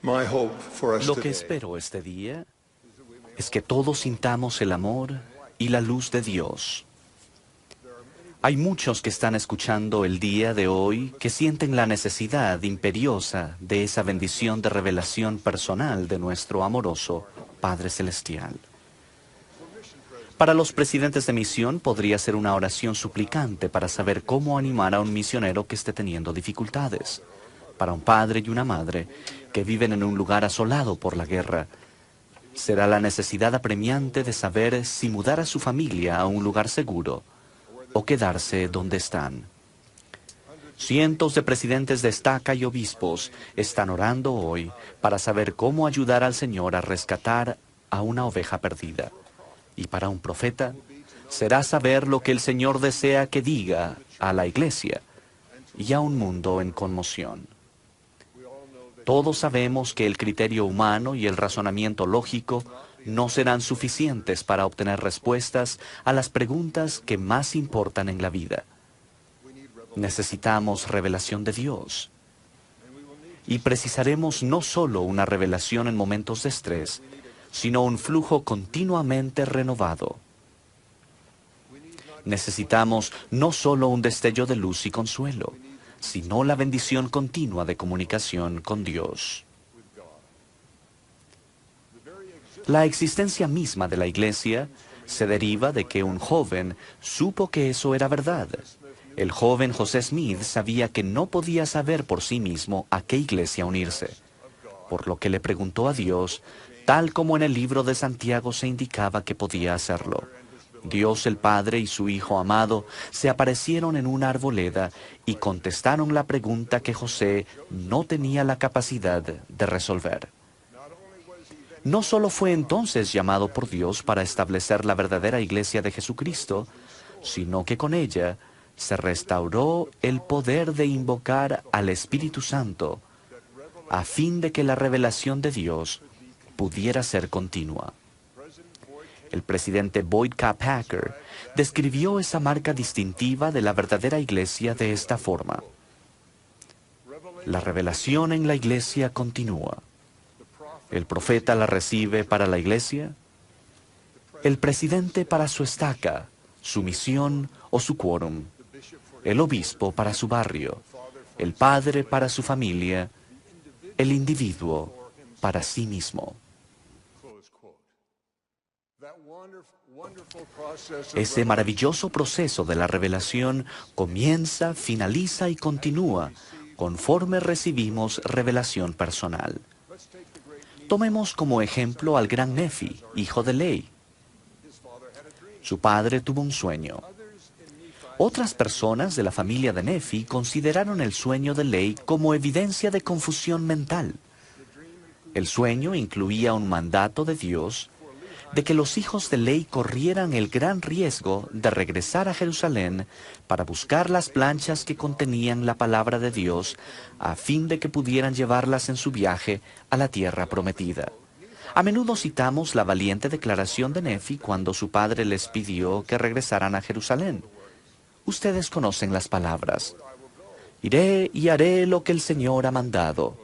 Lo que espero este día es que todos sintamos el amor y la luz de Dios. Hay muchos que están escuchando el día de hoy que sienten la necesidad imperiosa de esa bendición de revelación personal de nuestro amoroso Padre Celestial. Para los presidentes de misión podría ser una oración suplicante para saber cómo animar a un misionero que esté teniendo dificultades. Para un padre y una madre que viven en un lugar asolado por la guerra, será la necesidad apremiante de saber si mudar a su familia a un lugar seguro o quedarse donde están. Cientos de presidentes de estaca y obispos están orando hoy para saber cómo ayudar al Señor a rescatar a una oveja perdida. Y para un profeta será saber lo que el Señor desea que diga a la iglesia y a un mundo en conmoción. Todos sabemos que el criterio humano y el razonamiento lógico no serán suficientes para obtener respuestas a las preguntas que más importan en la vida. Necesitamos revelación de Dios. Y precisaremos no solo una revelación en momentos de estrés, sino un flujo continuamente renovado. Necesitamos no solo un destello de luz y consuelo, sino la bendición continua de comunicación con Dios. La existencia misma de la iglesia se deriva de que un joven supo que eso era verdad. El joven José Smith sabía que no podía saber por sí mismo a qué iglesia unirse, por lo que le preguntó a Dios, tal como en el libro de Santiago se indicaba que podía hacerlo. Dios el Padre y su Hijo amado se aparecieron en una arboleda y contestaron la pregunta que José no tenía la capacidad de resolver. No solo fue entonces llamado por Dios para establecer la verdadera iglesia de Jesucristo, sino que con ella se restauró el poder de invocar al Espíritu Santo, a fin de que la revelación de Dios pudiera ser continua. El presidente Boyd K. Packer describió esa marca distintiva de la verdadera iglesia de esta forma: la revelación en la iglesia continúa. El profeta la recibe para la iglesia, el presidente para su estaca, su misión o su quórum, el obispo para su barrio, el padre para su familia, el individuo para sí mismo. Ese maravilloso proceso de la revelación comienza, finaliza y continúa conforme recibimos revelación personal. Tomemos como ejemplo al gran Nefi, hijo de Ley. Su padre tuvo un sueño. Otras personas de la familia de Nefi consideraron el sueño de Ley como evidencia de confusión mental. El sueño incluía un mandato de Dios de que los hijos de Ley corrieran el gran riesgo de regresar a Jerusalén para buscar las planchas que contenían la palabra de Dios a fin de que pudieran llevarlas en su viaje a la tierra prometida. A menudo citamos la valiente declaración de Nefi cuando su padre les pidió que regresaran a Jerusalén. Ustedes conocen las palabras: iré y haré lo que el Señor ha mandado.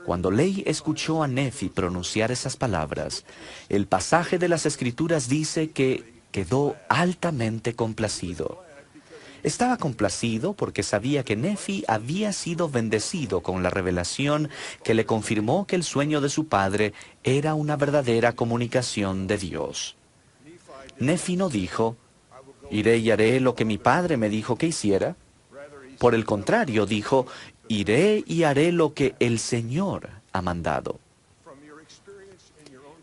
Cuando Ley escuchó a Nefi pronunciar esas palabras, el pasaje de las Escrituras dice que quedó altamente complacido. Estaba complacido porque sabía que Nefi había sido bendecido con la revelación que le confirmó que el sueño de su padre era una verdadera comunicación de Dios. Nefi no dijo: iré y haré lo que mi padre me dijo que hiciera. Por el contrario, dijo: iré y haré lo que el Señor ha mandado.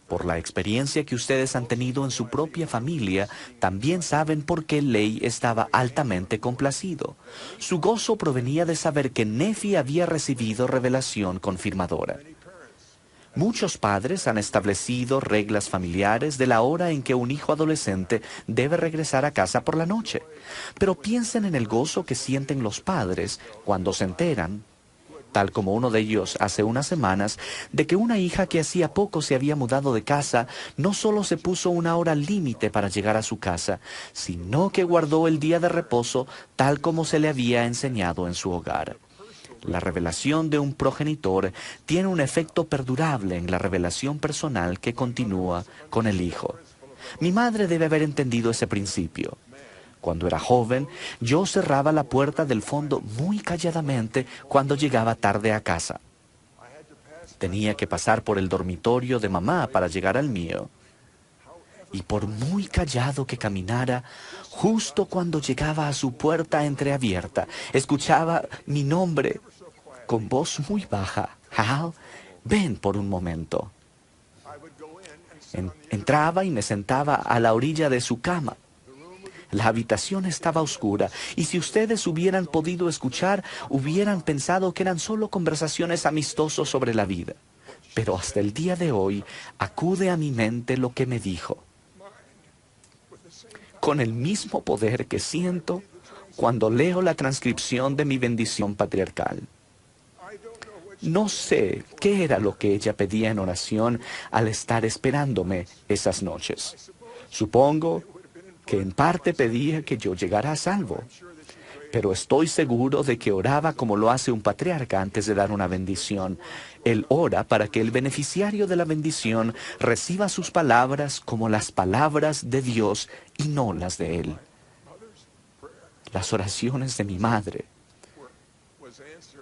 Por la experiencia que ustedes han tenido en su propia familia, también saben por qué Ley estaba altamente complacido. Su gozo provenía de saber que Nefi había recibido revelación confirmadora. Muchos padres han establecido reglas familiares de la hora en que un hijo adolescente debe regresar a casa por la noche. Pero piensen en el gozo que sienten los padres cuando se enteran, tal como uno de ellos hace unas semanas, de que una hija que hacía poco se había mudado de casa no solo se puso una hora límite para llegar a su casa, sino que guardó el día de reposo tal como se le había enseñado en su hogar. La revelación de un progenitor tiene un efecto perdurable en la revelación personal que continúa con el hijo. Mi madre debe haber entendido ese principio. Cuando era joven, yo cerraba la puerta del fondo muy calladamente cuando llegaba tarde a casa. Tenía que pasar por el dormitorio de mamá para llegar al mío. Y por muy callado que caminara, justo cuando llegaba a su puerta entreabierta, escuchaba mi nombre con voz muy baja. Hal, ven por un momento. Entraba y me sentaba a la orilla de su cama. La habitación estaba oscura y si ustedes hubieran podido escuchar, hubieran pensado que eran solo conversaciones amistosas sobre la vida. Pero hasta el día de hoy acude a mi mente lo que me dijo. Con el mismo poder que siento cuando leo la transcripción de mi bendición patriarcal. No sé qué era lo que ella pedía en oración al estar esperándome esas noches. Supongo que en parte pedía que yo llegara a salvo, pero estoy seguro de que oraba como lo hace un patriarca antes de dar una bendición. Él ora para que el beneficiario de la bendición reciba sus palabras como las palabras de Dios y no las de él. Las oraciones de mi madre,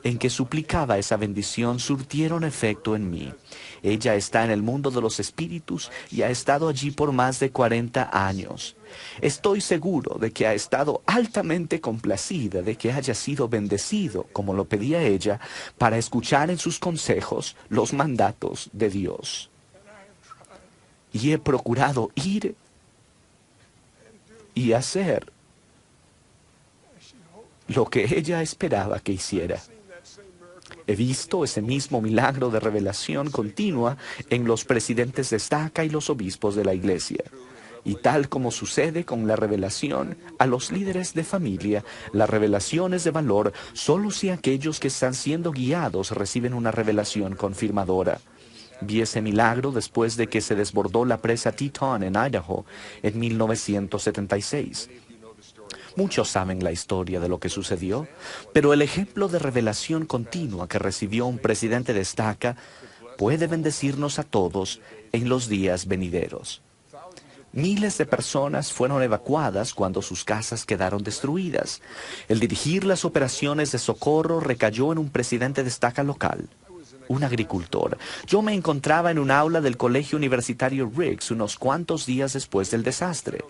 en que suplicaba esa bendición, surtieron efecto en mí. Ella está en el mundo de los espíritus y ha estado allí por más de 40 años. Estoy seguro de que ha estado altamente complacida de que haya sido bendecido, como lo pedía ella, para escuchar en sus consejos los mandatos de Dios. Y he procurado ir y hacer lo que ella esperaba que hiciera. He visto ese mismo milagro de revelación continua en los presidentes de estaca y los obispos de la iglesia. Y tal como sucede con la revelación a los líderes de familia, la revelación es de valor solo si aquellos que están siendo guiados reciben una revelación confirmadora. Vi ese milagro después de que se desbordó la presa Teton en Idaho en 1976. Muchos saben la historia de lo que sucedió, pero el ejemplo de revelación continua que recibió un presidente de estaca puede bendecirnos a todos en los días venideros. Miles de personas fueron evacuadas cuando sus casas quedaron destruidas. El dirigir las operaciones de socorro recayó en un presidente de estaca local, un agricultor. Yo me encontraba en un aula del colegio universitario Riggs unos cuantos días después del desastre.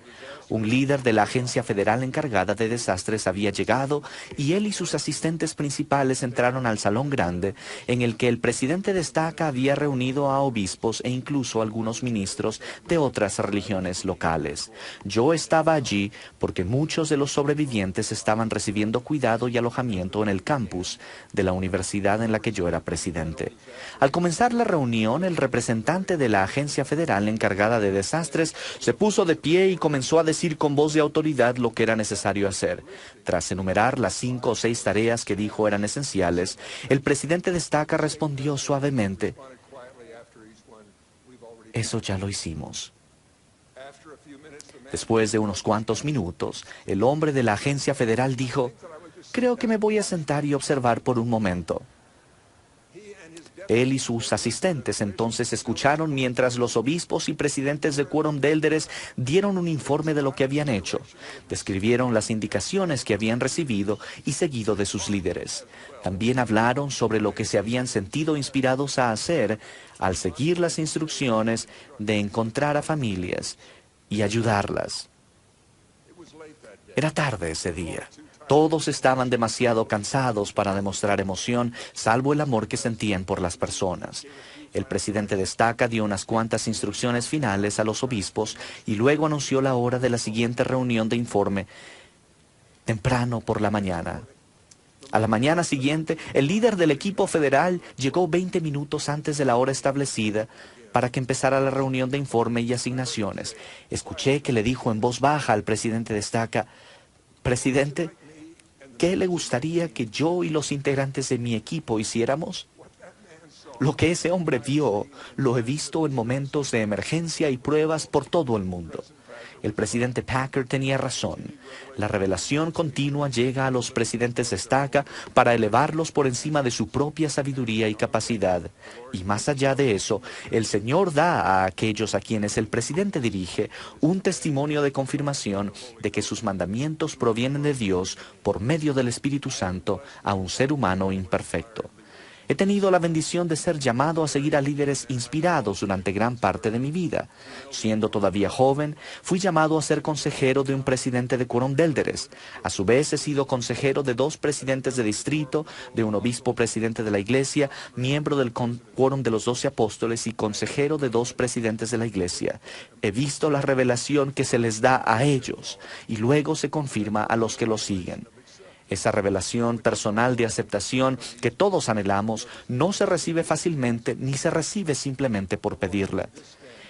Un líder de la agencia federal encargada de desastres había llegado y él y sus asistentes principales entraron al salón grande en el que el presidente de estaca había reunido a obispos e incluso algunos ministros de otras religiones locales. Yo estaba allí porque muchos de los sobrevivientes estaban recibiendo cuidado y alojamiento en el campus de la universidad en la que yo era presidente. Al comenzar la reunión, el representante de la agencia federal encargada de desastres se puso de pie y comenzó a decir con voz de autoridad lo que era necesario hacer. Tras enumerar las 5 o 6 tareas que dijo eran esenciales, el presidente de estaca respondió suavemente: eso ya lo hicimos. Después de unos cuantos minutos, el hombre de la agencia federal dijo: creo que me voy a sentar y observar por un momento. Él y sus asistentes entonces escucharon mientras los obispos y presidentes de quórum de élderes dieron un informe de lo que habían hecho. Describieron las indicaciones que habían recibido y seguido de sus líderes. También hablaron sobre lo que se habían sentido inspirados a hacer al seguir las instrucciones de encontrar a familias y ayudarlas. Era tarde ese día. Todos estaban demasiado cansados para demostrar emoción, salvo el amor que sentían por las personas. El presidente de estaca dio unas cuantas instrucciones finales a los obispos y luego anunció la hora de la siguiente reunión de informe, temprano por la mañana. A la mañana siguiente, el líder del equipo federal llegó 20 minutos antes de la hora establecida para que empezara la reunión de informe y asignaciones. Escuché que le dijo en voz baja al presidente de estaca: «Presidente, ¿qué le gustaría que yo y los integrantes de mi equipo hiciéramos?» Lo que ese hombre vio, lo he visto en momentos de emergencia y pruebas por todo el mundo. El presidente Packard tenía razón. La revelación continua llega a los presidentes de estaca para elevarlos por encima de su propia sabiduría y capacidad. Y más allá de eso, el Señor da a aquellos a quienes el presidente dirige un testimonio de confirmación de que sus mandamientos provienen de Dios por medio del Espíritu Santo a un ser humano imperfecto. He tenido la bendición de ser llamado a seguir a líderes inspirados durante gran parte de mi vida. Siendo todavía joven, fui llamado a ser consejero de un presidente de quórum de élderes. A su vez, he sido consejero de 2 presidentes de distrito, de un obispo presidente de la iglesia, miembro del quórum de los 12 apóstoles y consejero de 2 presidentes de la iglesia. He visto la revelación que se les da a ellos y luego se confirma a los que lo siguen. Esa revelación personal de aceptación que todos anhelamos no se recibe fácilmente ni se recibe simplemente por pedirla.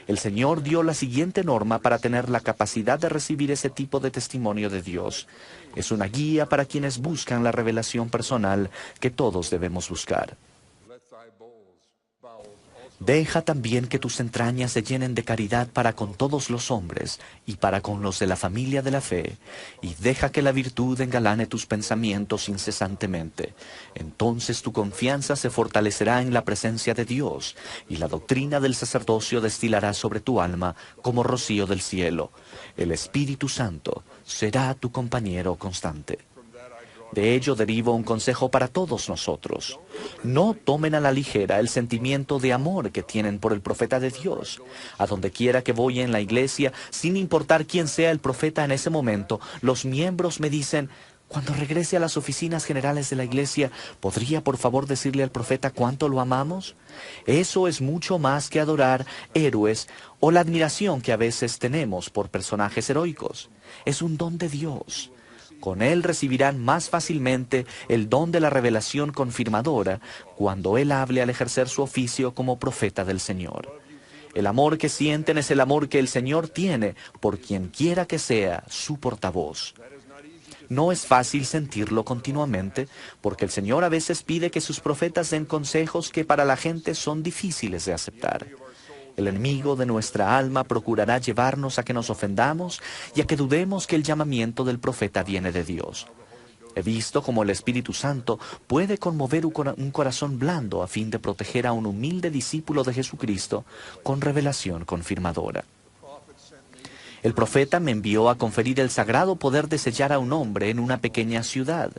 El Señor dio la siguiente norma para tener la capacidad de recibir ese tipo de testimonio de Dios. Es una guía para quienes buscan la revelación personal que todos debemos buscar. Deja también que tus entrañas se llenen de caridad para con todos los hombres y para con los de la familia de la fe, y deja que la virtud engalane tus pensamientos incesantemente. Entonces tu confianza se fortalecerá en la presencia de Dios, y la doctrina del sacerdocio destilará sobre tu alma como rocío del cielo. El Espíritu Santo será tu compañero constante. De ello derivo un consejo para todos nosotros. No tomen a la ligera el sentimiento de amor que tienen por el profeta de Dios. A donde quiera que voy en la iglesia, sin importar quién sea el profeta en ese momento, los miembros me dicen: cuando regrese a las oficinas generales de la iglesia, ¿podría por favor decirle al profeta cuánto lo amamos? Eso es mucho más que adorar héroes o la admiración que a veces tenemos por personajes heroicos. Es un don de Dios. Con él recibirán más fácilmente el don de la revelación confirmadora cuando él hable al ejercer su oficio como profeta del Señor. El amor que sienten es el amor que el Señor tiene por quien quiera que sea su portavoz. No es fácil sentirlo continuamente, porque el Señor a veces pide que sus profetas den consejos que para la gente son difíciles de aceptar. El enemigo de nuestra alma procurará llevarnos a que nos ofendamos y a que dudemos que el llamamiento del profeta viene de Dios. He visto cómo el Espíritu Santo puede conmover un corazón blando a fin de proteger a un humilde discípulo de Jesucristo con revelación confirmadora. El profeta me envió a conferir el sagrado poder de sellar a un hombre en una pequeña ciudad.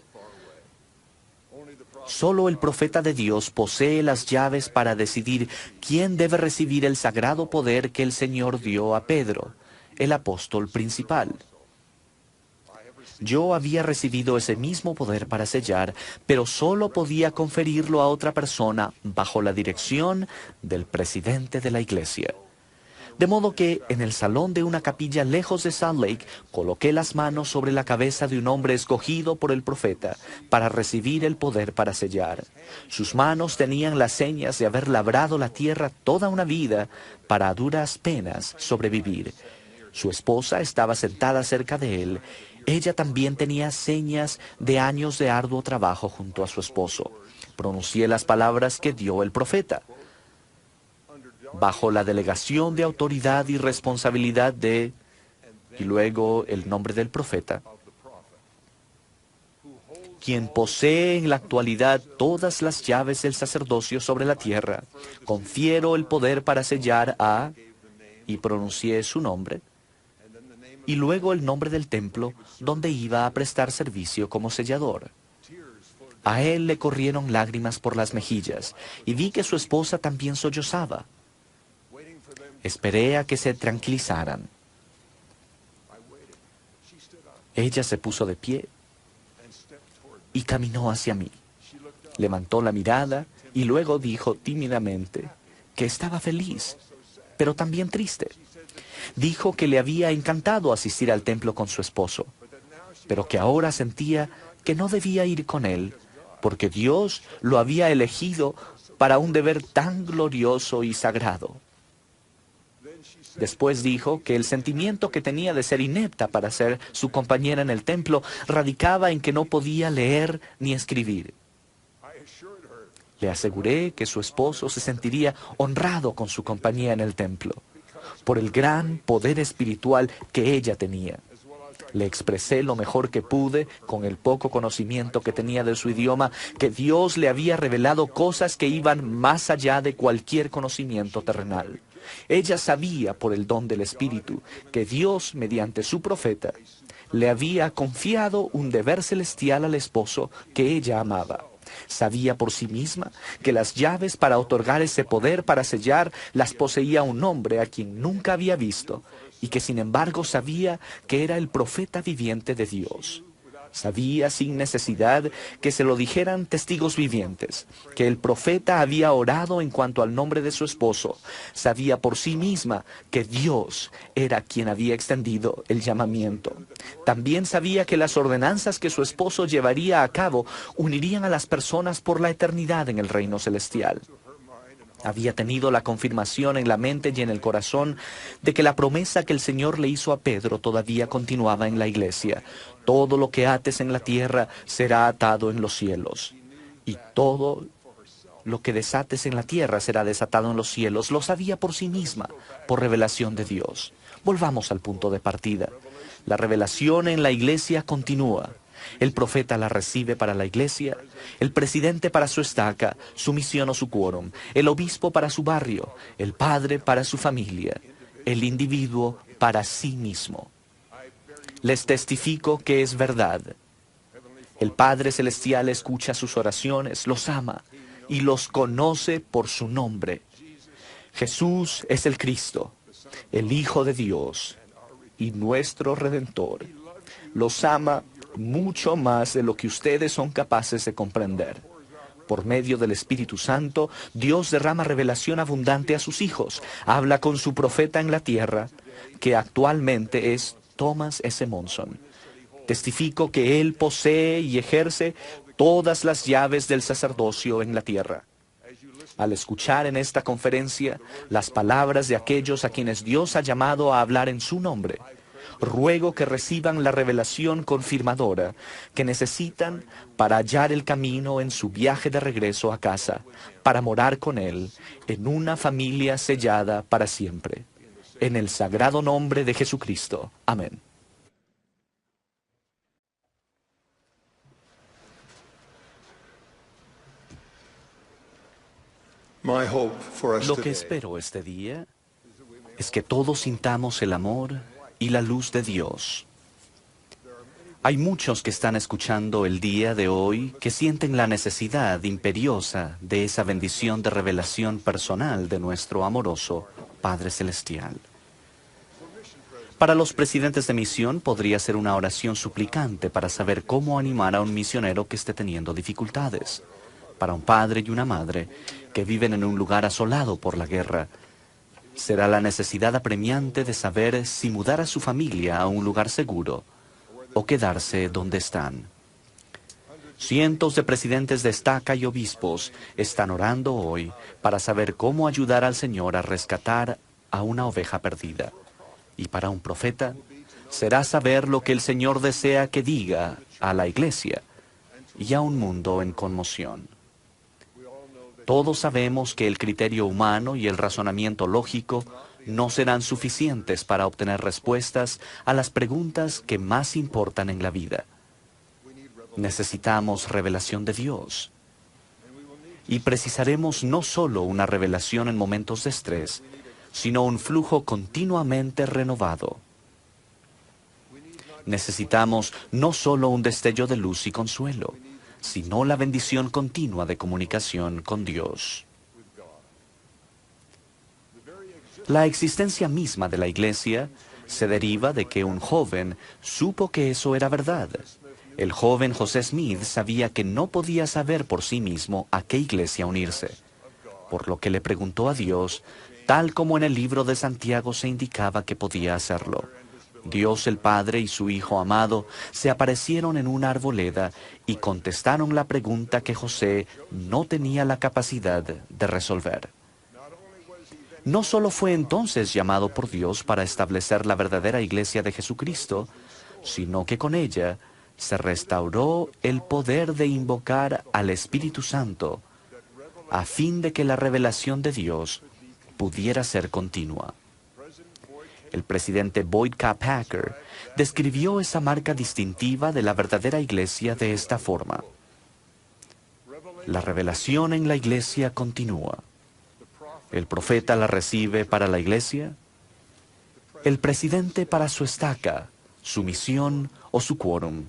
Solo el profeta de Dios posee las llaves para decidir quién debe recibir el sagrado poder que el Señor dio a Pedro, el apóstol principal. Yo había recibido ese mismo poder para sellar, pero solo podía conferirlo a otra persona bajo la dirección del presidente de la iglesia. De modo que, en el salón de una capilla lejos de Salt Lake, coloqué las manos sobre la cabeza de un hombre escogido por el profeta para recibir el poder para sellar. Sus manos tenían las señas de haber labrado la tierra toda una vida para a duras penas sobrevivir. Su esposa estaba sentada cerca de él. Ella también tenía señas de años de arduo trabajo junto a su esposo. Pronuncié las palabras que dio el profeta. Bajo la delegación de autoridad y responsabilidad de, y luego el nombre del profeta, quien posee en la actualidad todas las llaves del sacerdocio sobre la tierra, confiero el poder para sellar a, y pronuncié su nombre, y luego el nombre del templo donde iba a prestar servicio como sellador. A él le corrieron lágrimas por las mejillas, y vi que su esposa también sollozaba. Esperé a que se tranquilizaran. Ella se puso de pie y caminó hacia mí. Levantó la mirada y luego dijo tímidamente que estaba feliz, pero también triste. Dijo que le había encantado asistir al templo con su esposo, pero que ahora sentía que no debía ir con él, porque Dios lo había elegido para un deber tan glorioso y sagrado. Después dijo que el sentimiento que tenía de ser inepta para ser su compañera en el templo radicaba en que no podía leer ni escribir. Le aseguré que su esposo se sentiría honrado con su compañía en el templo. por el gran poder espiritual que ella tenía. Le expresé lo mejor que pude, con el poco conocimiento que tenía de su idioma, que Dios le había revelado cosas que iban más allá de cualquier conocimiento terrenal. Ella sabía por el don del Espíritu que Dios, mediante su profeta, le había confiado un deber celestial al esposo que ella amaba. Sabía por sí misma que las llaves para otorgar ese poder para sellar las poseía un hombre a quien nunca había visto y que sin embargo sabía que era el profeta viviente de Dios. Sabía sin necesidad que se lo dijeran testigos vivientes, que el profeta había orado en cuanto al nombre de su esposo. Sabía por sí misma que Dios era quien había extendido el llamamiento. También sabía que las ordenanzas que su esposo llevaría a cabo unirían a las personas por la eternidad en el reino celestial. Había tenido la confirmación en la mente y en el corazón de que la promesa que el Señor le hizo a Pedro todavía continuaba en la iglesia. Todo lo que ates en la tierra será atado en los cielos, y todo lo que desates en la tierra será desatado en los cielos. Lo sabía por sí misma, por revelación de Dios. Volvamos al punto de partida. La revelación en la iglesia continúa. El profeta la recibe para la iglesia, el presidente para su estaca, su misión o su quórum, el obispo para su barrio, el padre para su familia, el individuo para sí mismo. Les testifico que es verdad. El Padre Celestial escucha sus oraciones, los ama y los conoce por su nombre. Jesús es el Cristo, el Hijo de Dios y nuestro Redentor. Los ama mucho más de lo que ustedes son capaces de comprender. Por medio del Espíritu Santo, Dios derrama revelación abundante a sus hijos. Habla con su profeta en la tierra, que actualmente es Thomas S. Monson. Testifico que él posee y ejerce todas las llaves del sacerdocio en la tierra. Al escuchar en esta conferencia las palabras de aquellos a quienes Dios ha llamado a hablar en su nombre, ruego que reciban la revelación confirmadora que necesitan para hallar el camino en su viaje de regreso a casa, para morar con Él en una familia sellada para siempre. En el sagrado nombre de Jesucristo. Amén. Lo que espero este día es que todos sintamos el amor y la luz de Dios. Hay muchos que están escuchando el día de hoy que sienten la necesidad imperiosa de esa bendición de revelación personal de nuestro amoroso Padre Celestial. Para los presidentes de misión podría ser una oración suplicante para saber cómo animar a un misionero que esté teniendo dificultades. Para un padre y una madre que viven en un lugar asolado por la guerra, será la necesidad apremiante de saber si mudar a su familia a un lugar seguro o quedarse donde están. Cientos de presidentes de estaca y obispos están orando hoy para saber cómo ayudar al Señor a rescatar a una oveja perdida. Y para un profeta será saber lo que el Señor desea que diga a la iglesia y a un mundo en conmoción. Todos sabemos que el criterio humano y el razonamiento lógico no serán suficientes para obtener respuestas a las preguntas que más importan en la vida. Necesitamos revelación de Dios. Y precisaremos no solo una revelación en momentos de estrés, sino un flujo continuamente renovado. Necesitamos no solo un destello de luz y consuelo, sino la bendición continua de comunicación con Dios. La existencia misma de la iglesia se deriva de que un joven supo que eso era verdad. El joven José Smith sabía que no podía saber por sí mismo a qué iglesia unirse, por lo que le preguntó a Dios, tal como en el libro de Santiago se indicaba que podía hacerlo. Dios el Padre y su Hijo amado se aparecieron en una arboleda y contestaron la pregunta que José no tenía la capacidad de resolver. No solo fue entonces llamado por Dios para establecer la verdadera iglesia de Jesucristo, sino que con ella se restauró el poder de invocar al Espíritu Santo a fin de que la revelación de Dios pudiera ser continua. El presidente Boyd K. Packer describió esa marca distintiva de la verdadera iglesia de esta forma: la revelación en la iglesia continúa. El profeta la recibe para la iglesia, el presidente para su estaca, su misión o su quórum,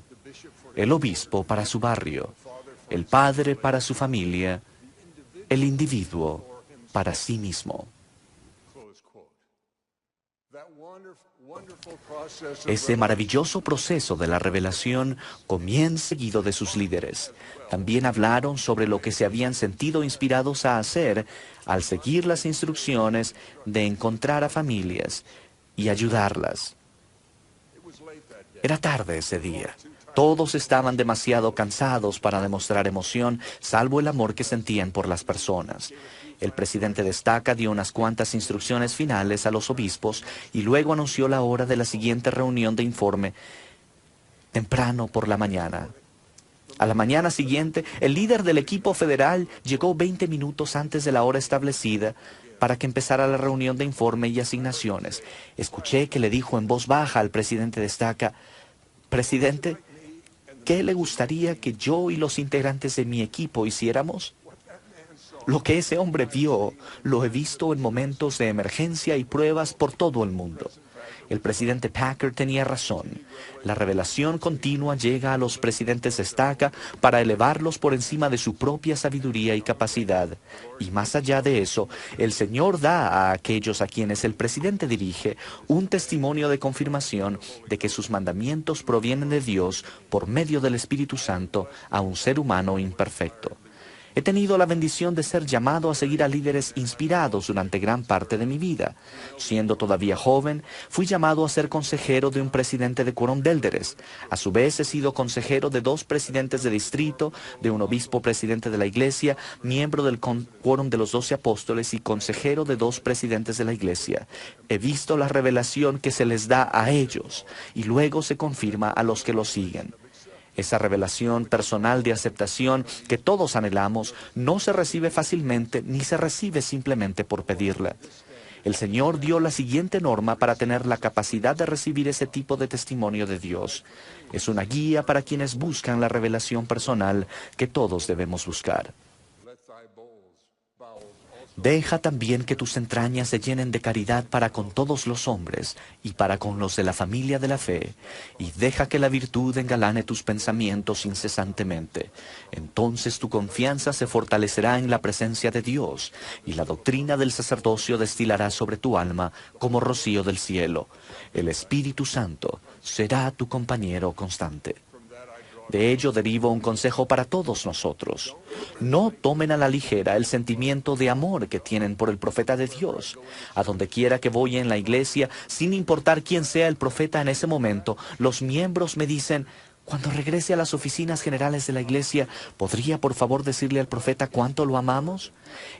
el obispo para su barrio, el padre para su familia, el individuo para sí mismo. Ese maravilloso proceso de la revelación comienza seguido de sus líderes. También hablaron sobre lo que se habían sentido inspirados a hacer al seguir las instrucciones de encontrar a familias y ayudarlas. Era tarde ese día. Todos estaban demasiado cansados para demostrar emoción, salvo el amor que sentían por las personas. El presidente de estaca dio unas cuantas instrucciones finales a los obispos y luego anunció la hora de la siguiente reunión de informe temprano por la mañana. A la mañana siguiente, el líder del equipo federal llegó 20 minutos antes de la hora establecida para que empezara la reunión de informe y asignaciones. Escuché que le dijo en voz baja al presidente de estaca: «Presidente, ¿qué le gustaría que yo y los integrantes de mi equipo hiciéramos? Lo que ese hombre vio, lo he visto en momentos de emergencia y pruebas por todo el mundo». El presidente Packer tenía razón. La revelación continua llega a los presidentes de estaca para elevarlos por encima de su propia sabiduría y capacidad. Y más allá de eso, el Señor da a aquellos a quienes el presidente dirige un testimonio de confirmación de que sus mandamientos provienen de Dios por medio del Espíritu Santo a un ser humano imperfecto. He tenido la bendición de ser llamado a seguir a líderes inspirados durante gran parte de mi vida. Siendo todavía joven, fui llamado a ser consejero de un presidente de quórum de élderes. A su vez, he sido consejero de 2 presidentes de distrito, de un obispo presidente de la iglesia, miembro del quórum de los 12 apóstoles y consejero de 2 presidentes de la iglesia. He visto la revelación que se les da a ellos y luego se confirma a los que lo siguen. Esa revelación personal de aceptación que todos anhelamos no se recibe fácilmente ni se recibe simplemente por pedirla. El Señor dio la siguiente norma para tener la capacidad de recibir ese tipo de testimonio de Dios. Es una guía para quienes buscan la revelación personal que todos debemos buscar. Deja también que tus entrañas se llenen de caridad para con todos los hombres y para con los de la familia de la fe, y deja que la virtud engalane tus pensamientos incesantemente. Entonces tu confianza se fortalecerá en la presencia de Dios, y la doctrina del sacerdocio destilará sobre tu alma como rocío del cielo. El Espíritu Santo será tu compañero constante. De ello derivo un consejo para todos nosotros. No tomen a la ligera el sentimiento de amor que tienen por el profeta de Dios. A donde quiera que voy en la iglesia, sin importar quién sea el profeta en ese momento, los miembros me dicen: cuando regrese a las oficinas generales de la iglesia, ¿podría por favor decirle al profeta cuánto lo amamos?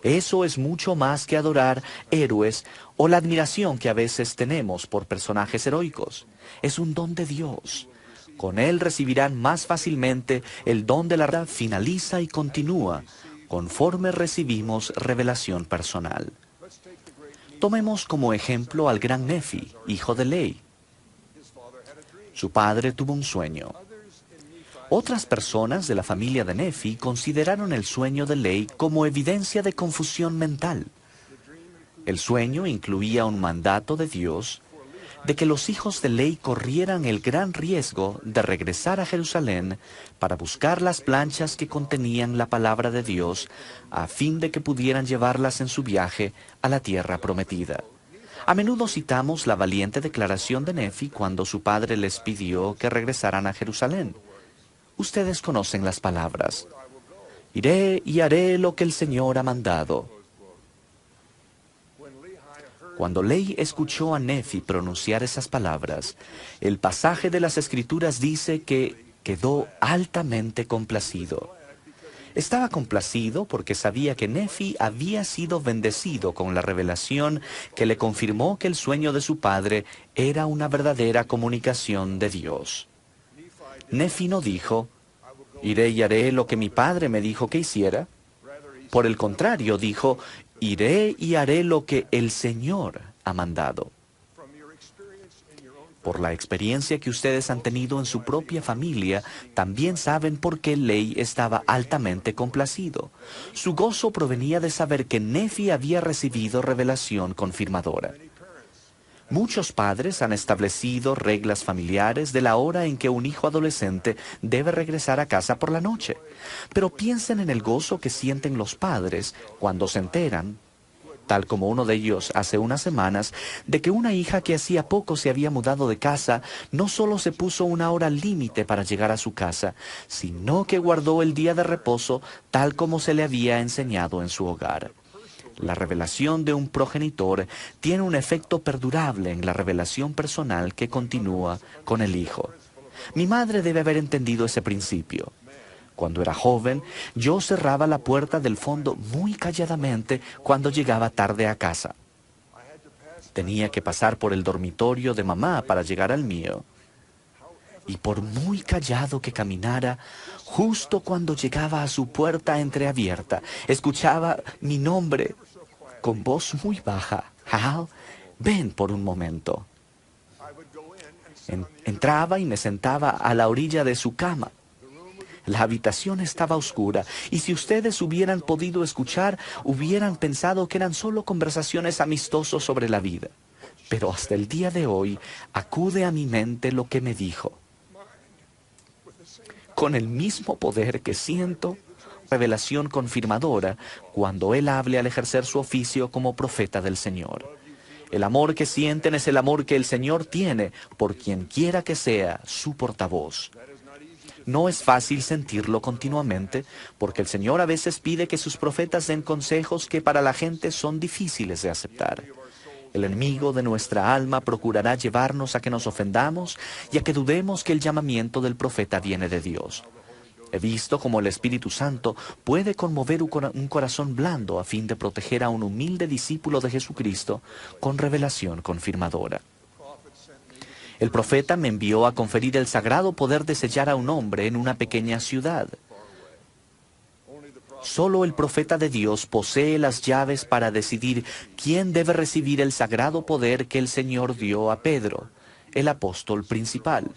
Eso es mucho más que adorar héroes o la admiración que a veces tenemos por personajes heroicos. Es un don de Dios. Con él recibirán más fácilmente el don de la verdad. Finaliza y continúa conforme recibimos revelación personal. Tomemos como ejemplo al gran Nefi, hijo de Ley. Su padre tuvo un sueño. Otras personas de la familia de Nefi consideraron el sueño de Ley como evidencia de confusión mental. El sueño incluía un mandato de Dios de que los hijos de Ley corrieran el gran riesgo de regresar a Jerusalén para buscar las planchas que contenían la palabra de Dios a fin de que pudieran llevarlas en su viaje a la tierra prometida. A menudo citamos la valiente declaración de Nefi cuando su padre les pidió que regresaran a Jerusalén. Ustedes conocen las palabras: «Iré y haré lo que el Señor ha mandado». Cuando Ley escuchó a Nefi pronunciar esas palabras, el pasaje de las Escrituras dice que quedó altamente complacido. Estaba complacido porque sabía que Nefi había sido bendecido con la revelación que le confirmó que el sueño de su padre era una verdadera comunicación de Dios. Nefi no dijo: «Iré y haré lo que mi padre me dijo que hiciera». Por el contrario, dijo: «Iré y haré lo que el Señor ha mandado». Por la experiencia que ustedes han tenido en su propia familia, también saben por qué Ley estaba altamente complacido. Su gozo provenía de saber que Nefi había recibido revelación confirmadora. Muchos padres han establecido reglas familiares de la hora en que un hijo adolescente debe regresar a casa por la noche. Pero piensen en el gozo que sienten los padres cuando se enteran, tal como uno de ellos hace unas semanas, de que una hija que hacía poco se había mudado de casa no solo se puso una hora límite para llegar a su casa, sino que guardó el día de reposo tal como se le había enseñado en su hogar. La revelación de un progenitor tiene un efecto perdurable en la revelación personal que continúa con el hijo. Mi madre debe haber entendido ese principio. Cuando era joven, yo cerraba la puerta del fondo muy calladamente cuando llegaba tarde a casa. Tenía que pasar por el dormitorio de mamá para llegar al mío. Y por muy callado que caminara, justo cuando llegaba a su puerta entreabierta, escuchaba mi nombre con voz muy baja. Hal, ven por un momento. Entraba y me sentaba a la orilla de su cama. La habitación estaba oscura, y si ustedes hubieran podido escuchar, hubieran pensado que eran solo conversaciones amistosas sobre la vida. Pero hasta el día de hoy acude a mi mente lo que me dijo. Con el mismo poder que siento, revelación confirmadora, cuando él hable al ejercer su oficio como profeta del Señor. El amor que sienten es el amor que el Señor tiene por quien quiera que sea su portavoz. No es fácil sentirlo continuamente, porque el Señor a veces pide que sus profetas den consejos que para la gente son difíciles de aceptar. El enemigo de nuestra alma procurará llevarnos a que nos ofendamos y a que dudemos que el llamamiento del profeta viene de Dios. He visto cómo el Espíritu Santo puede conmover un corazón blando a fin de proteger a un humilde discípulo de Jesucristo con revelación confirmadora. El profeta me envió a conferir el sagrado poder de sellar a un hombre en una pequeña ciudad. Solo el profeta de Dios posee las llaves para decidir quién debe recibir el sagrado poder que el Señor dio a Pedro, el apóstol principal.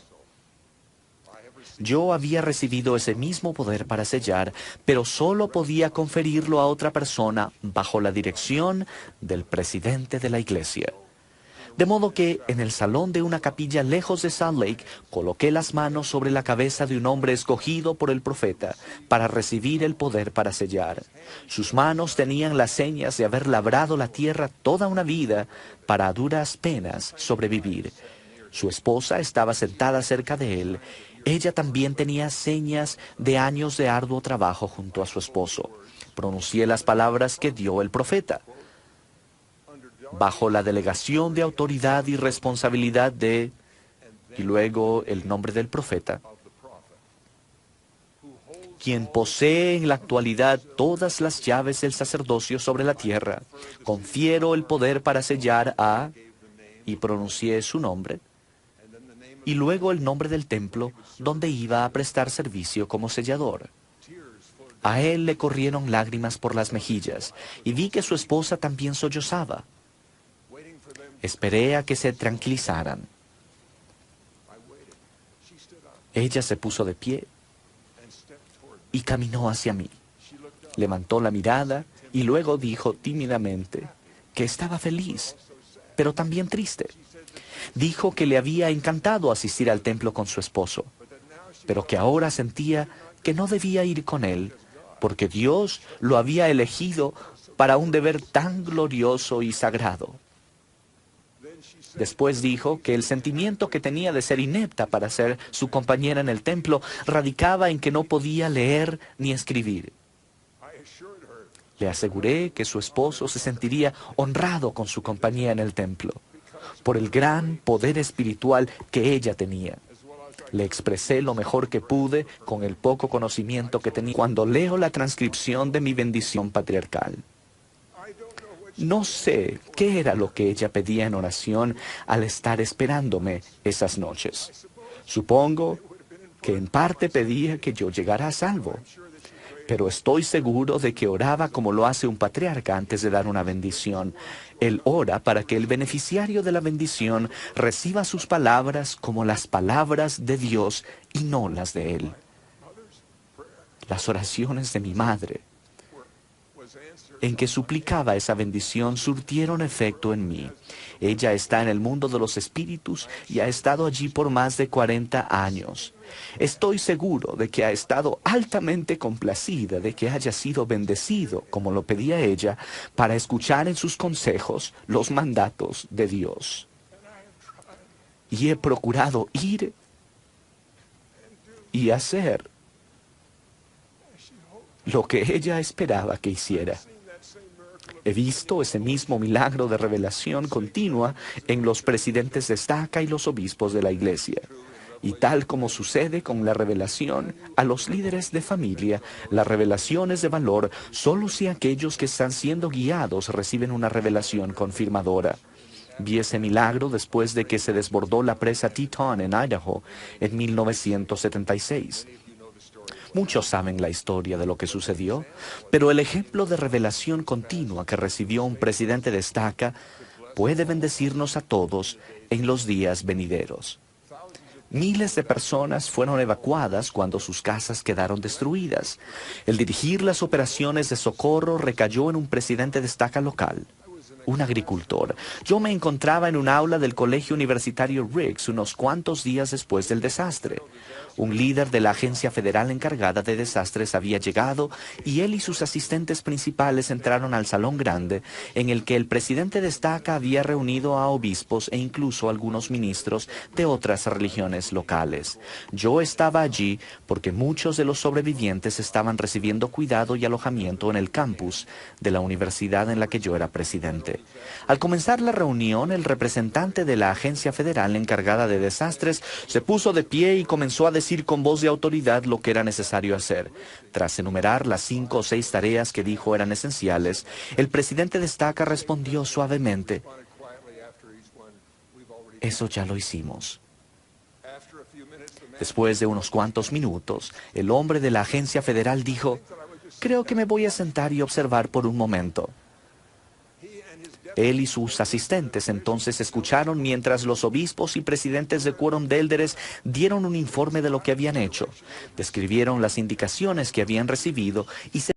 Yo había recibido ese mismo poder para sellar, pero solo podía conferirlo a otra persona bajo la dirección del presidente de la iglesia. De modo que, en el salón de una capilla lejos de Salt Lake, coloqué las manos sobre la cabeza de un hombre escogido por el profeta para recibir el poder para sellar. Sus manos tenían las señas de haber labrado la tierra toda una vida para a duras penas sobrevivir. Su esposa estaba sentada cerca de él. Ella también tenía señas de años de arduo trabajo junto a su esposo. Pronuncié las palabras que dio el profeta. Bajo la delegación de autoridad y responsabilidad de, y luego el nombre del profeta, quien posee en la actualidad todas las llaves del sacerdocio sobre la tierra, confiero el poder para sellar a, y pronuncié su nombre, y luego el nombre del templo donde iba a prestar servicio como sellador. A él le corrieron lágrimas por las mejillas, y vi que su esposa también sollozaba. Esperé a que se tranquilizaran. Ella se puso de pie y caminó hacia mí. Levantó la mirada y luego dijo tímidamente que estaba feliz, pero también triste. Dijo que le había encantado asistir al templo con su esposo, pero que ahora sentía que no debía ir con él, porque Dios lo había elegido para un deber tan glorioso y sagrado. Después dijo que el sentimiento que tenía de ser inepta para ser su compañera en el templo radicaba en que no podía leer ni escribir. Le aseguré que su esposo se sentiría honrado con su compañía en el templo, por el gran poder espiritual que ella tenía. Le expresé lo mejor que pude con el poco conocimiento que tenía cuando leo la transcripción de mi bendición patriarcal. No sé qué era lo que ella pedía en oración al estar esperándome esas noches. Supongo que en parte pedía que yo llegara a salvo. pero estoy seguro de que oraba como lo hace un patriarca antes de dar una bendición. Él ora para que el beneficiario de la bendición reciba sus palabras como las palabras de Dios y no las de él. Las oraciones de mi madre, en que suplicaba esa bendición, surtieron efecto en mí. Ella está en el mundo de los espíritus y ha estado allí por más de 40 años. Estoy seguro de que ha estado altamente complacida de que haya sido bendecido, como lo pedía ella, para escuchar en sus consejos los mandatos de Dios. Y he procurado ir y hacer lo que ella esperaba que hiciera. He visto ese mismo milagro de revelación continua en los presidentes de estaca y los obispos de la iglesia. Y tal como sucede con la revelación a los líderes de familia, la revelación es de valor solo si aquellos que están siendo guiados reciben una revelación confirmadora. Vi ese milagro después de que se desbordó la presa Teton en Idaho en 1976. Muchos saben la historia de lo que sucedió, pero el ejemplo de revelación continua que recibió un presidente de estaca puede bendecirnos a todos en los días venideros. Miles de personas fueron evacuadas cuando sus casas quedaron destruidas. El dirigir las operaciones de socorro recayó en un presidente de estaca local, un agricultor. Yo me encontraba en un aula del colegio universitario Riggs unos cuantos días después del desastre. Un líder de la agencia federal encargada de desastres había llegado y él y sus asistentes principales entraron al salón grande en el que el presidente de estaca había reunido a obispos e incluso algunos ministros de otras religiones locales. Yo estaba allí porque muchos de los sobrevivientes estaban recibiendo cuidado y alojamiento en el campus de la universidad en la que yo era presidente. Al comenzar la reunión, el representante de la agencia federal encargada de desastres se puso de pie y comenzó a decir con voz de autoridad lo que era necesario hacer. Tras enumerar las 5 o 6 tareas que dijo eran esenciales, el presidente de estaca respondió suavemente: "Eso ya lo hicimos". Después de unos cuantos minutos, el hombre de la agencia federal dijo: "Creo que me voy a sentar y observar por un momento". Él y sus asistentes entonces escucharon mientras los obispos y presidentes de quórum de élderes dieron un informe de lo que habían hecho, describieron las indicaciones que habían recibido y se